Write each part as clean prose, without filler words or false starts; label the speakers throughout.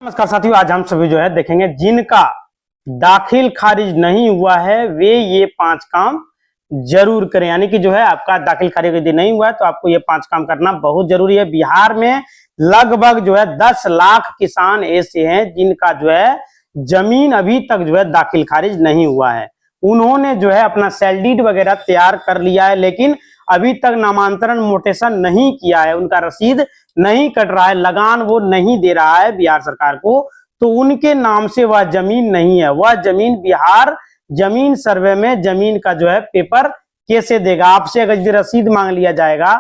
Speaker 1: नमस्कार साथियों, आज हम सभी जो है देखेंगे जिनका दाखिल खारिज नहीं हुआ है वे ये 5 काम जरूर करें। यानी कि जो है आपका दाखिल खारिज यदि नहीं हुआ है तो आपको ये 5 काम करना बहुत जरूरी है। बिहार में लगभग जो है 10 लाख किसान ऐसे हैं जिनका जो है जमीन अभी तक जो है दाखिल खारिज नहीं हुआ है। उन्होंने जो है अपना सेल डीड वगैरह तैयार कर लिया है, लेकिन अभी तक नामांतरण मोटेशन नहीं किया है, उनका रसीद नहीं कट रहा है, लगान वो नहीं दे रहा है बिहार सरकार को, तो उनके नाम से वह जमीन नहीं है। वह जमीन बिहार जमीन सर्वे में जमीन का जो है पेपर कैसे देगा? आपसे अगर यदि रसीद मांग लिया जाएगा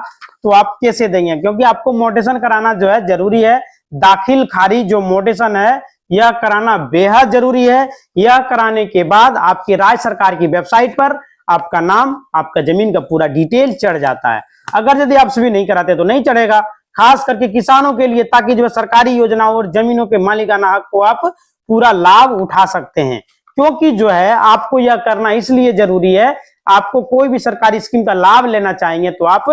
Speaker 1: तो आप कैसे देंगे? क्योंकि आपको मोटेशन कराना जो है जरूरी है। दाखिल खारिज जो मोटेशन है यह कराना बेहद जरूरी है। यह कराने के बाद आपकी राज्य सरकार की वेबसाइट पर आपका नाम, आपका जमीन का पूरा डिटेल चढ़ जाता है। अगर यदि आप सभी नहीं कराते तो नहीं चढ़ेगा, खास करके किसानों के लिए, ताकि जो है सरकारी योजनाओं और जमीनों के मालिकाना हक को आप पूरा लाभ उठा सकते हैं। क्योंकि जो है आपको यह करना इसलिए जरूरी है, आपको कोई भी सरकारी स्कीम का लाभ लेना चाहेंगे तो आप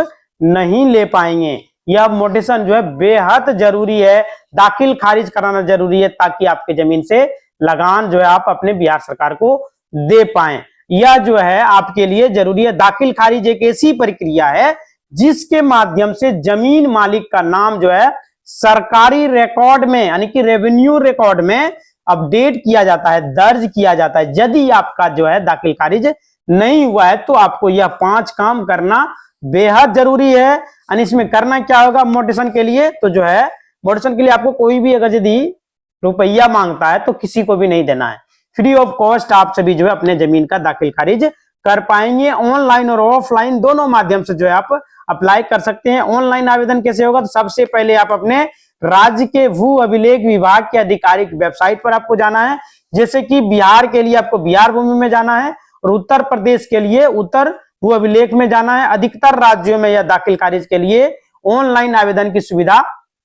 Speaker 1: नहीं ले पाएंगे। यह मोटेशन जो है बेहद जरूरी है, दाखिल खारिज कराना जरूरी है, ताकि आपके जमीन से लगान जो है आप अपने बिहार सरकार को दे पाए। यह जो है आपके लिए जरूरी है। दाखिल खारिज एक ऐसी प्रक्रिया है जिसके माध्यम से जमीन मालिक का नाम जो है सरकारी रिकॉर्ड में, यानी कि रेवेन्यू रिकॉर्ड में अपडेट किया जाता है, दर्ज किया जाता है। यदि आपका जो है दाखिल खारिज नहीं हुआ है तो आपको यह 5 काम करना बेहद जरूरी है। यानी इसमें करना क्या होगा मोटेशन के लिए? तो जो है मोटेशन के लिए आपको कोई भी अगर यदि रुपया मांगता है तो किसी को भी नहीं देना है। फ्री ऑफ कॉस्ट आप सभी जो है अपने जमीन का दाखिल खारिज कर पाएंगे। ऑनलाइन और ऑफलाइन दोनों माध्यम से जो है आप अप्लाई कर सकते हैं। ऑनलाइन आवेदन कैसे होगा? तो सबसे पहले आप अपने राज्य के भू अभिलेख विभाग के आधिकारिक वेबसाइट पर आपको जाना है। जैसे कि बिहार के लिए आपको बिहार भूमि में जाना है और उत्तर प्रदेश के लिए उत्तर भू अभिलेख में जाना है। अधिकतर राज्यों में यह दाखिल खारिज के लिए ऑनलाइन आवेदन की सुविधा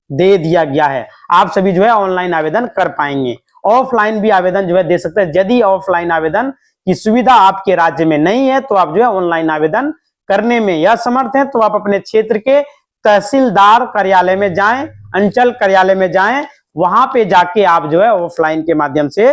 Speaker 1: दे दिया गया है। आप सभी जो है ऑनलाइन आवेदन कर पाएंगे। ऑफलाइन भी आवेदन जो है दे सकते हैं। यदि ऑफलाइन आवेदन की सुविधा आपके राज्य में नहीं है तो आप जो है ऑनलाइन आवेदन करने में यह समर्थ हैं, तो आप अपने क्षेत्र के तहसीलदार कार्यालय में जाएं, अंचल कार्यालय में जाएं, वहां पे जाके आप जो है ऑफलाइन के माध्यम से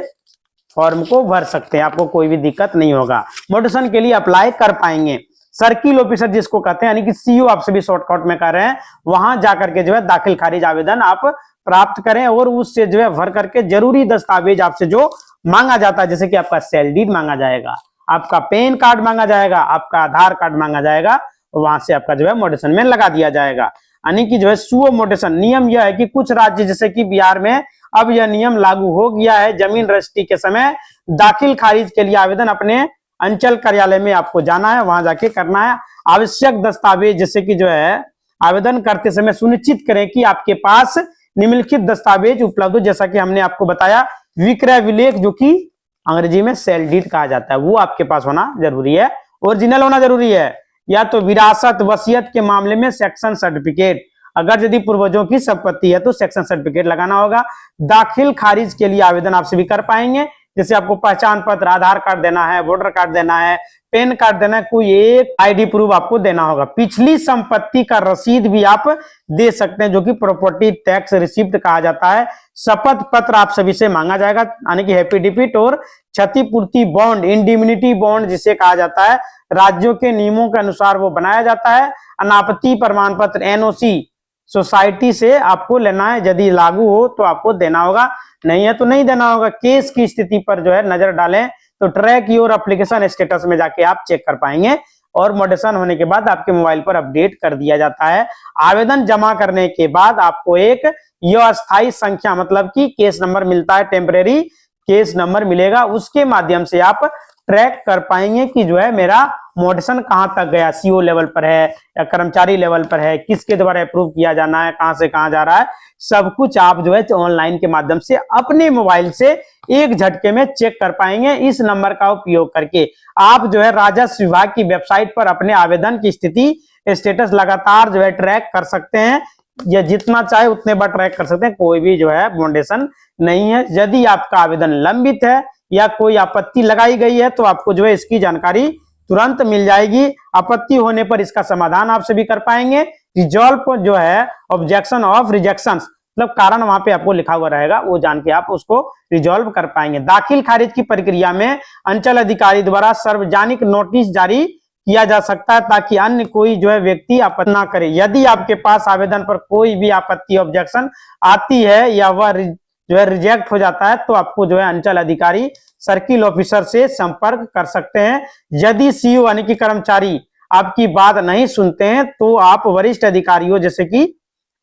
Speaker 1: फॉर्म को भर सकते हैं। आपको कोई भी दिक्कत नहीं होगा, मोटेशन के लिए अप्लाई कर पाएंगे। सर्किल ऑफिसर जिसको कहते हैं, यानी कि सीओ आप सभी शॉर्टकट में कर रहे हैं, वहां जाकर के जो है दाखिल खारिज आवेदन आप प्राप्त करें और उससे जो है भर करके जरूरी दस्तावेज आपसे जो मांगा जाता है, जैसे कि आपका सेल डीड मांगा जाएगा, आपका पैन कार्ड मांगा जाएगा, आपका आधार कार्ड मांगा जाएगा, वहां से आपका जो है मोटेशन में लगा दिया जाएगा। यानी कि जो है सुओ मोटेशन नियम यह है कि कुछ राज्य जैसे कि बिहार में अब यह नियम लागू हो गया है। जमीन रजिस्ट्री के समय दाखिल खारिज के लिए आवेदन अपने अंचल कार्यालय में आपको जाना है, वहां जाके करना है। आवश्यक दस्तावेज जैसे कि जो है आवेदन करते समय सुनिश्चित करें कि आपके पास निम्नलिखित दस्तावेज उपलब्ध हो। जैसा कि हमने आपको बताया, विक्रय विलेख जो कि अंग्रेजी में सेल डीड कहा जाता है, वो आपके पास होना जरूरी है, ओरिजिनल होना जरूरी है। या तो विरासत वसीयत के मामले में सेक्शन सर्टिफिकेट, अगर यदि पूर्वजों की संपत्ति है तो सेक्शन सर्टिफिकेट लगाना होगा। दाखिल खारिज के लिए आवेदन आप सभी कर पाएंगे, जैसे आपको पहचान पत्र, आधार कार्ड देना है, वोटर कार्ड देना है, पैन कार्ड देना है, कोई एक आईडी प्रूफ आपको देना होगा। पिछली संपत्ति का रसीद भी आप दे सकते हैं, जो कि प्रॉपर्टी टैक्स रिसिप्ट कहा जाता है। शपथ पत्र आप सभी से मांगा जाएगा, यानी कि एफिडेविट और क्षतिपूर्ति बॉन्ड, इंडिमिनिटी बॉन्ड जिसे कहा जाता है, राज्यों के नियमों के अनुसार वो बनाया जाता है। अनापत्ति प्रमाण पत्र एनओसी सोसाइटी से आपको लेना है, यदि लागू हो तो आपको देना होगा, नहीं है तो नहीं देना होगा। केस की स्थिति पर जो है नजर डालें तो ट्रैक योर एप्लीकेशन स्टेटस में जाके आप चेक कर पाएंगे और मोटेशन होने के बाद आपके मोबाइल पर अपडेट कर दिया जाता है। आवेदन जमा करने के बाद आपको एक अस्थायी संख्या, मतलब कि केस नंबर मिलता है, टेम्परेरी केस नंबर मिलेगा, उसके माध्यम से आप ट्रैक कर पाएंगे कि जो है मेरा मोटेशन कहां तक गया, सीओ लेवल पर है या कर्मचारी लेवल पर है, किसके द्वारा अप्रूव किया जाना है, कहां से कहां जा रहा है, सब कुछ आप जो है ऑनलाइन के माध्यम से अपने मोबाइल से एक झटके में चेक कर पाएंगे। इस नंबर का उपयोग करके आप जो है राजस्व विभाग की वेबसाइट पर अपने आवेदन की स्थिति स्टेटस लगातार जो है ट्रैक कर सकते हैं, या जितना चाहे उतने बार ट्रैक कर सकते हैं, कोई भी जो है मोटेशन नहीं है। यदि आपका आवेदन लंबित है या कोई आपत्ति लगाई गई है तो आपको जो है इसकी जानकारी तुरंत मिल जाएगी। आपत्ति होने पर इसका समाधान आप सभी कर पाएंगे। रिजॉल्व जो है ऑब्जेक्शन ऑफ रिजेक्शंस, मतलब कारण वहां पे आपको लिखा हुआ रहेगा, वो जान के आप उसको रिजॉल्व कर पाएंगे। दाखिल खारिज की प्रक्रिया में अंचल अधिकारी द्वारा सार्वजनिक नोटिस जारी किया जा सकता है ताकि अन्य कोई जो है व्यक्ति आपत्ति ना करे। यदि आपके पास आवेदन पर कोई भी आपत्ति ऑब्जेक्शन आती है या वह जो है रिजेक्ट हो जाता है तो आपको जो है अंचल अधिकारी सर्किल ऑफिसर से संपर्क कर सकते हैं। यदि सीओ यानी कि कर्मचारी आपकी बात नहीं सुनते हैं तो आप वरिष्ठ अधिकारियों जैसे कि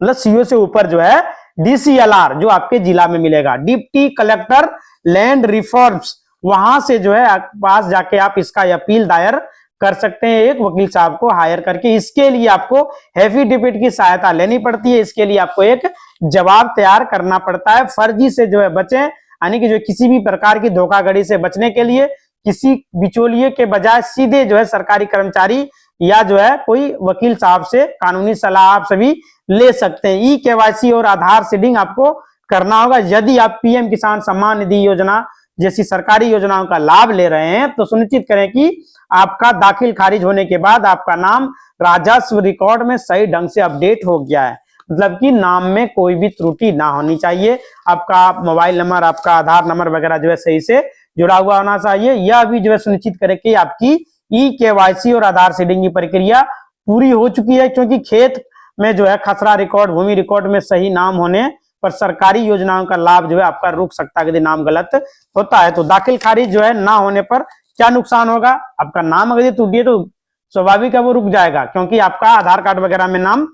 Speaker 1: मतलब सीओ से ऊपर जो है डीसीएलआर जो आपके जिला में मिलेगा, डिप्टी कलेक्टर लैंड रिफॉर्म्स, वहां से जो है पास जाके आप इसका अपील दायर कर सकते हैं एक वकील साहब को हायर करके। इसके लिए आपको एफिडेविट की सहायता लेनी पड़ती है, इसके लिए आपको एक जवाब तैयार करना पड़ता है। फर्जी से जो है बचें, यानी कि जो किसी भी प्रकार की धोखाधड़ी से बचने के लिए किसी बिचौलिए के बजाय सीधे जो है सरकारी कर्मचारी या जो है कोई वकील साहब से कानूनी सलाह आप सभी ले सकते हैं। ई केवाईसी और आधार सीडिंग आपको करना होगा। यदि आप पीएम किसान सम्मान निधि योजना जैसी सरकारी योजनाओं का लाभ ले रहे हैं तो सुनिश्चित करें कि आपका दाखिल खारिज होने के बाद आपका नाम राजस्व रिकॉर्ड में सही ढंग से अपडेट हो गया है, मतलब कि नाम में कोई भी त्रुटि ना होनी चाहिए। आपका मोबाइल नंबर, आपका आधार नंबर वगैरह जो है सही से जुड़ा हुआ होना चाहिए। यह भी जो है सुनिश्चित करें कि आपकी ई केवाईसी और आधार सीडिंग की प्रक्रिया पूरी हो चुकी है, क्योंकि खेत में जो है खसरा रिकॉर्ड, भूमि रिकॉर्ड में सही नाम होने पर सरकारी योजनाओं का लाभ जो है आपका रुक सकता है यदि नाम गलत होता है। तो दाखिल खारिज जो है ना होने पर क्या नुकसान होगा, आपका नाम अगर टूट गया तो स्वाभाविक है वो रुक जाएगा, क्योंकि आपका आधार कार्ड वगैरह में नाम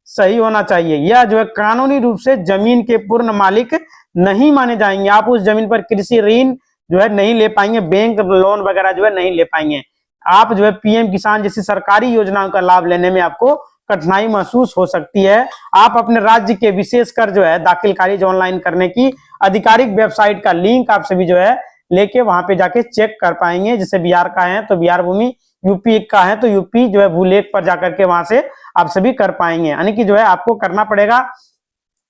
Speaker 1: सही होना चाहिए। यह जो है कानूनी रूप से जमीन के पूर्ण मालिक नहीं माने जाएंगे। आप उस जमीन पर कृषि ऋण जो है नहीं ले पाएंगे, बैंक लोन वगैरह जो है नहीं ले पाएंगे। आप जो है पीएम किसान जैसी सरकारी योजनाओं का लाभ लेने में आपको कठिनाई महसूस हो सकती है। आप अपने राज्य के विशेषकर जो है दाखिल खारिज ऑनलाइन करने की आधिकारिक वेबसाइट का लिंक आप सभी जो है लेके वहां पे जाके चेक कर पाएंगे। जैसे बिहार का है तो बिहार भूमि, यूपी का है तो यूपी जो है भूलेख पर जाकर के वहां से आप सभी कर पाएंगे। यानी कि जो है आपको करना पड़ेगा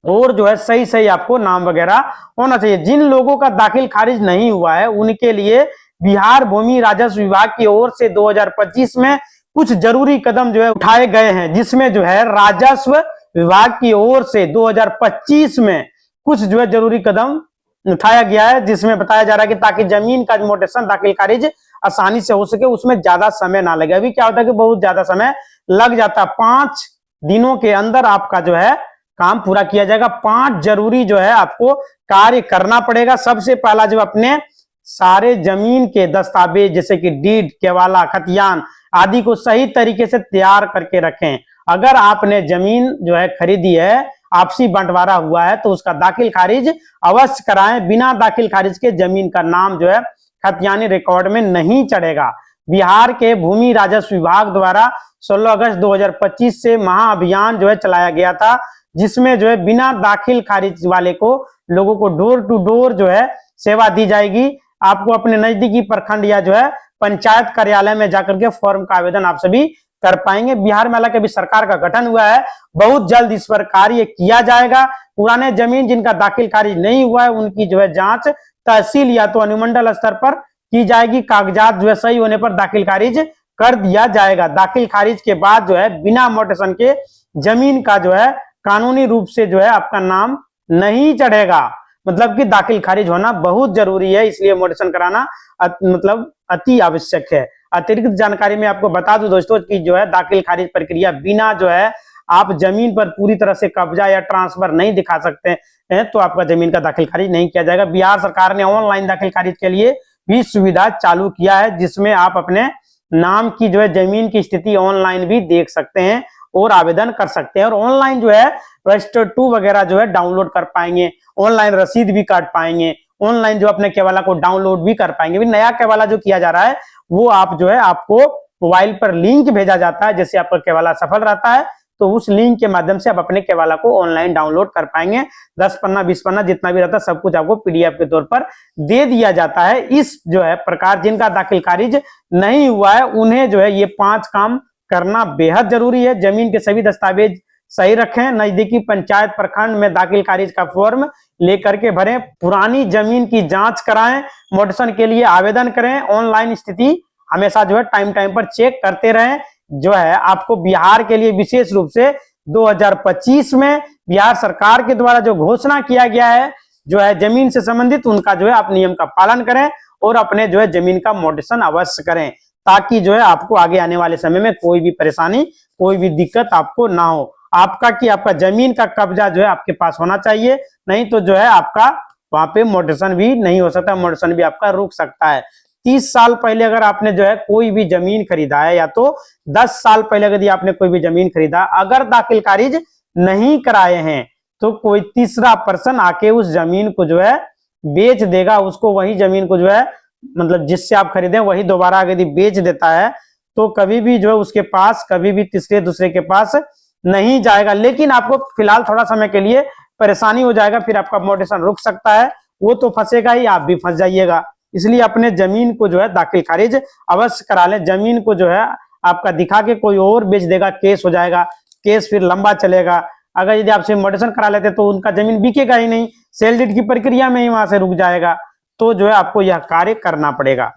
Speaker 1: और जो है सही सही आपको नाम वगैरह होना चाहिए। जिन लोगों का दाखिल खारिज नहीं हुआ है उनके लिए बिहार भूमि राजस्व विभाग की ओर से 2025 में कुछ जरूरी कदम जो है उठाए गए हैं, जिसमें जो है राजस्व विभाग की ओर से 2025 में कुछ जो है जरूरी कदम उठाया गया है, जिसमें बताया जा रहा है कि ताकि जमीन का म्यूटेशन दाखिल खारिज आसानी से हो सके, उसमें ज्यादा समय ना लगे। अभी क्या होता है कि बहुत ज्यादा समय लग जाता है। 5 दिनों के अंदर आपका जो है काम पूरा किया जाएगा। 5 जरूरी जो है आपको कार्य करना पड़ेगा। सबसे पहला जो अपने सारे जमीन के दस्तावेज जैसे कि डीड, केवाला, खतियान आदि को सही तरीके से तैयार करके रखें। अगर आपने जमीन जो है खरीदी है, आपसी बंटवारा हुआ है तो उसका दाखिल खारिज अवश्य कराएं। बिना दाखिल खारिज के जमीन का नाम जो है खतियानी रिकॉर्ड में नहीं चढ़ेगा। बिहार के भूमि राजस्व विभाग द्वारा 16 अगस्त 2025 से महाअभियान जो है चलाया गया था, जिसमें जो है बिना दाखिल खारिज वाले को लोगों को डोर टू डोर जो है सेवा दी जाएगी। आपको अपने नजदीकी प्रखंड या जो है पंचायत कार्यालय में जाकर के फॉर्म का आवेदन आप सभी कर पाएंगे। बिहार में हालांकि अभी सरकार का गठन हुआ है, बहुत जल्द इस पर कार्य किया जाएगा। पुराने जमीन जिनका दाखिल खारिज नहीं हुआ है उनकी जो है जांच तहसील या तो अनुमंडल स्तर पर की जाएगी। कागजात जो है सही होने पर दाखिल खारिज कर दिया जाएगा। दाखिल खारिज के बाद जो है बिना म्यूटेशन के जमीन का जो है कानूनी रूप से जो है आपका नाम नहीं चढ़ेगा। मतलब कि दाखिल खारिज होना बहुत जरूरी है, इसलिए म्यूटेशन कराना मतलब अति आवश्यक है। अतिरिक्त जानकारी में आपको बता दूं दोस्तों कि जो है दाखिल खारिज प्रक्रिया बिना जो है आप जमीन पर पूरी तरह से कब्जा या ट्रांसफर नहीं दिखा सकते हैं तो आपका जमीन का दाखिल खारिज नहीं किया जाएगा। बिहार सरकार ने ऑनलाइन दाखिल खारिज के लिए भी सुविधा चालू किया है, जिसमें आप अपने नाम की जो है जमीन की स्थिति ऑनलाइन भी देख सकते हैं और आवेदन कर सकते हैं। और ऑनलाइन जो है रजिस्टर 2 वगैरह जो है डाउनलोड कर पाएंगे, ऑनलाइन रसीद भी काट पाएंगे, ऑनलाइन जो अपने केवाला को डाउनलोड भी कर पाएंगे। नया केवाला जो किया जा रहा है वो आप जो है आपको मोबाइल पर लिंक भेजा जाता है, जैसे आपका केवाला सफल रहता है तो उस लिंक के माध्यम से आप अपने केवाला को ऑनलाइन डाउनलोड कर पाएंगे। 10 पन्ना 20 पन्ना जितना भी रहता है सब कुछ आपको पीडीएफ के तौर पर दे दिया जाता है। इस जो है प्रकार जिनका दाखिल खारिज नहीं हुआ है उन्हें जो है ये 5 काम करना बेहद जरूरी है। जमीन के सभी दस्तावेज सही रखें, नजदीकी पंचायत प्रखंड में दाखिल खारिज का फॉर्म लेकर के भरें, पुरानी जमीन की जांच कराएं, म्यूटेशन के लिए आवेदन करें, ऑनलाइन स्थिति हमेशा जो है टाइम पर चेक करते रहें। जो है आपको बिहार के लिए विशेष रूप से 2025 में बिहार सरकार के द्वारा जो घोषणा किया गया है जो है जमीन से संबंधित, उनका जो है आप नियम का पालन करें और अपने जो है जमीन का मोटेशन अवश्य करें, ताकि जो है आपको आगे आने वाले समय में कोई भी परेशानी, कोई भी दिक्कत आपको ना हो। आपका कि आपका जमीन का कब्जा जो है आपके पास होना चाहिए, नहीं तो जो है आपका वहां पे मोटेशन भी नहीं हो सकता, मोटेशन भी आपका रुक सकता है। 30 साल पहले अगर आपने जो है कोई भी जमीन खरीदा है, या तो 10 साल पहले यदि आपने कोई भी जमीन खरीदा, अगर दाखिल खारिज नहीं कराए हैं तो कोई तीसरा पर्सन आके उस जमीन को जो है बेच देगा, उसको वही जमीन को जो है मतलब जिससे आप खरीदे वही दोबारा यदि बेच देता है तो कभी भी जो है उसके पास कभी भी तीसरे दूसरे के पास नहीं जाएगा। लेकिन आपको फिलहाल थोड़ा समय के लिए परेशानी हो जाएगा, फिर आपका मोटेशन रुक सकता है, वो तो फंसेगा ही, आप भी फंस जाइएगा। इसलिए अपने जमीन को जो है दाखिल खारिज अवश्य करा लें। जमीन को जो है आपका दिखा के कोई और बेच देगा, केस हो जाएगा, केस फिर लंबा चलेगा। अगर यदि आपसे मोटेशन करा लेते तो उनका जमीन बिकेगा ही नहीं, सेल डीड की प्रक्रिया में ही वहां से रुक जाएगा। तो जो है आपको यह कार्य करना पड़ेगा।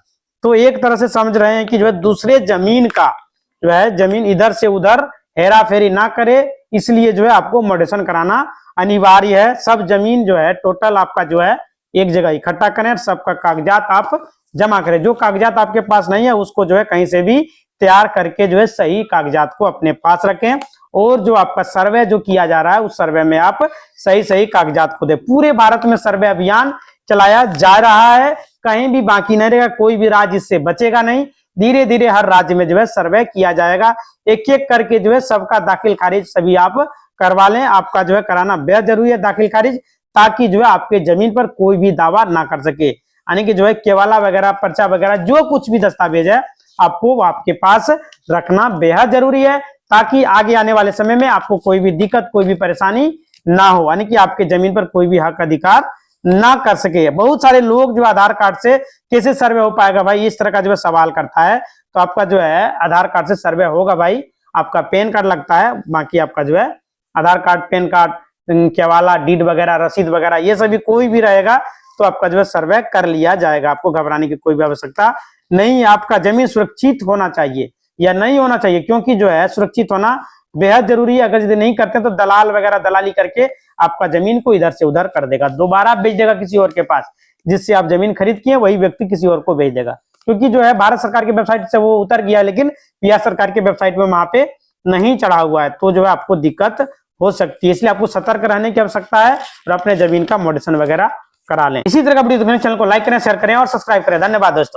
Speaker 1: तो एक तरह से समझ रहे हैं कि जो है दूसरे जमीन का जो है जमीन इधर से उधर हेरा फेरी ना करे, इसलिए जो है आपको मोटेशन कराना अनिवार्य है। सब जमीन जो है टोटल आपका जो है एक जगह इकट्ठा करें, सबका कागजात आप जमा करें। जो कागजात आपके पास नहीं है उसको जो है कहीं से भी तैयार करके जो है सही कागजात को अपने पास रखें, और जो आपका सर्वे जो किया जा रहा है उस सर्वे में आप सही सही कागजात को दें। पूरे भारत में सर्वे अभियान चलाया जा रहा है, कहीं भी बाकी नहीं रहेगा, कोई भी राज्य इससे बचेगा नहीं। धीरे धीरे हर राज्य में जो है सर्वे किया जाएगा, एक एक करके जो है सबका दाखिल खारिज सभी आप करवा लें। आपका जो है कराना बेहद जरूरी है दाखिल खारिज, ताकि जो है आपके जमीन पर कोई भी दावा ना कर सके। यानी कि जो है केवाला वगैरह, पर्चा वगैरह, जो कुछ भी दस्तावेज है आपको आपके पास रखना बेहद जरूरी है, ताकि आगे आने वाले समय में आपको कोई भी दिक्कत, कोई भी परेशानी ना हो, यानी कि आपके जमीन पर कोई भी हक अधिकार ना कर सके। बहुत सारे लोग जो आधार कार्ड से कैसे सर्वे हो पाएगा भाई, इस तरह का जो है सवाल करता है। तो आपका जो है आधार कार्ड से सर्वे होगा भाई, आपका पैन कार्ड लगता है, बाकी आपका जो है आधार कार्ड, पैन कार्ड, केवाला, डीड वगैरह, रसीद वगैरह, ये सभी कोई भी रहेगा तो आपका जो है सर्वे कर लिया जाएगा। आपको घबराने की कोई भी आवश्यकता नहीं। आपका जमीन सुरक्षित होना चाहिए या नहीं होना चाहिए, क्योंकि जो है सुरक्षित होना बेहद जरूरी है। अगर यदि नहीं करते तो दलाल वगैरह दलाली करके आपका जमीन को इधर से उधर कर देगा, दोबारा बेच देगा किसी और के पास। जिससे आप जमीन खरीद किए वही व्यक्ति किसी और को बेच देगा, क्योंकि जो है भारत सरकार की वेबसाइट से वो उतर गया, लेकिन बिहार सरकार की वेबसाइट में वहां पे नहीं चढ़ा हुआ है, तो जो है आपको दिक्कत हो सकती है। इसलिए आपको सतर्क रहने की आवश्यकता है और अपने जमीन का मोटेशन वगैरह करा लें। इसी तरह का वीडियो देखने चैनल को लाइक करें, शेयर करें और सब्सक्राइब करें। धन्यवाद दोस्तों।